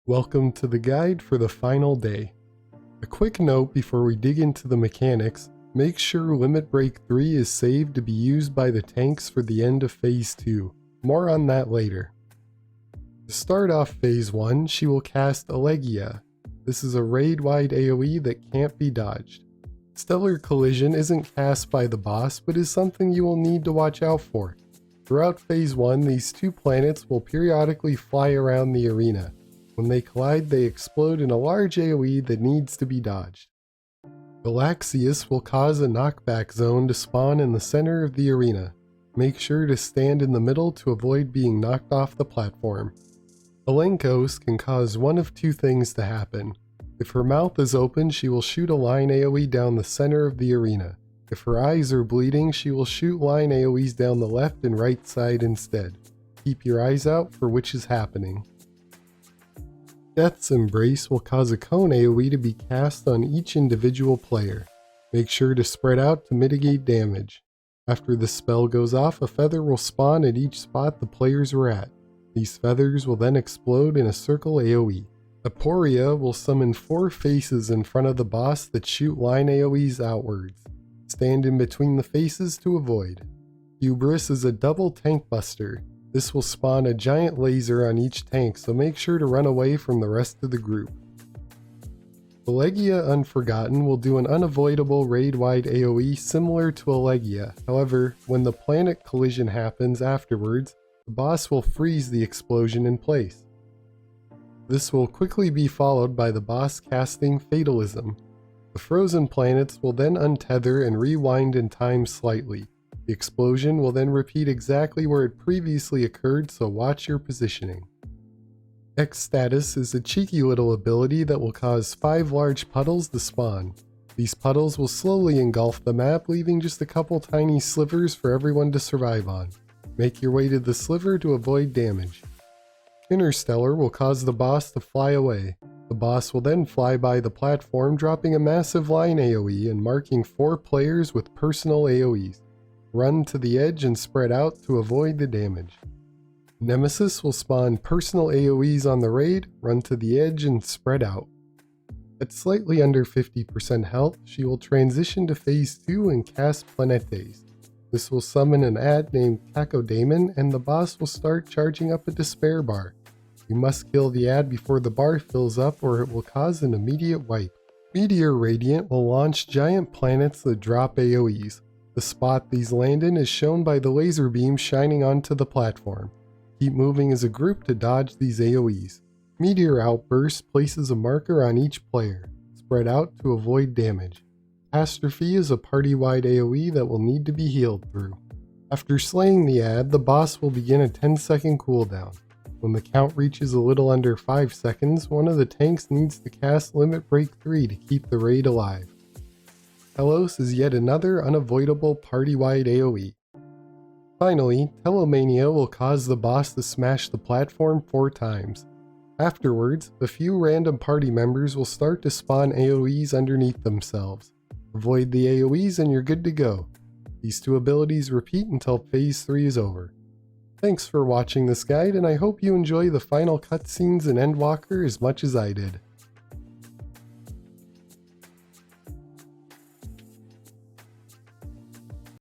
Welcome to the guide for the final day. A quick note before we dig into the mechanics, make sure Limit Break 3 is saved to be used by the tanks for the end of Phase 2. More on that later. To start off Phase 1, she will cast Elegia. This is a raid-wide AoE that can't be dodged. Stellar Collision isn't cast by the boss, but is something you will need to watch out for. Throughout Phase 1, these two planets will periodically fly around the arena. When they collide, they explode in a large AoE that needs to be dodged. Galaxius will cause a knockback zone to spawn in the center of the arena. Make sure to stand in the middle to avoid being knocked off the platform. Elenkos can cause one of two things to happen. If her mouth is open, she will shoot a line AoE down the center of the arena. If her eyes are bleeding, she will shoot line AoEs down the left and right side instead. Keep your eyes out for which is happening. Death's Embrace will cause a cone AoE to be cast on each individual player. Make sure to spread out to mitigate damage. After the spell goes off, a feather will spawn at each spot the players were at. These feathers will then explode in a circle AoE. Aporia will summon 4 faces in front of the boss that shoot line AoEs outwards. Stand in between the faces to avoid. Hubris is a double tank buster. This will spawn a giant laser on each tank, so make sure to run away from the rest of the group. Elegia Unforgotten will do an unavoidable raid-wide AoE similar to Elegia. However, when the planet collision happens afterwards, the boss will freeze the explosion in place. This will quickly be followed by the boss casting Fatalism. The frozen planets will then untether and rewind in time slightly. The explosion will then repeat exactly where it previously occurred, so watch your positioning. X-Status is a cheeky little ability that will cause 5 large puddles to spawn. These puddles will slowly engulf the map, leaving just a couple tiny slivers for everyone to survive on. Make your way to the sliver to avoid damage. Interstellar will cause the boss to fly away. The boss will then fly by the platform, dropping a massive line AoE and marking 4 players with personal AoEs. Run to the edge and spread out to avoid the damage. Nemesis will spawn personal AoEs on the raid, run to the edge and spread out. At slightly under 50% health, she will transition to Phase 2 and cast Planetes. This will summon an ad named Cacodemon and the boss will start charging up a despair bar. You must kill the ad before the bar fills up or it will cause an immediate wipe. Meteor Radiant will launch giant planets that drop AoEs. The spot these land in is shown by the laser beam shining onto the platform. Keep moving as a group to dodge these AoEs. Meteor Outburst places a marker on each player. Spread out to avoid damage. Catastrophe is a party-wide AoE that will need to be healed through. After slaying the ad, the boss will begin a 10-second cooldown. When the count reaches a little under 5 seconds, one of the tanks needs to cast Limit Break 3 to keep the raid alive. Telos is yet another unavoidable party-wide AoE. Finally, Telomania will cause the boss to smash the platform 4 times. Afterwards, a few random party members will start to spawn AoEs underneath themselves. Avoid the AoEs and you're good to go. These 2 abilities repeat until Phase 3 is over. Thanks for watching this guide, and I hope you enjoy the final cutscenes in Endwalker as much as I did.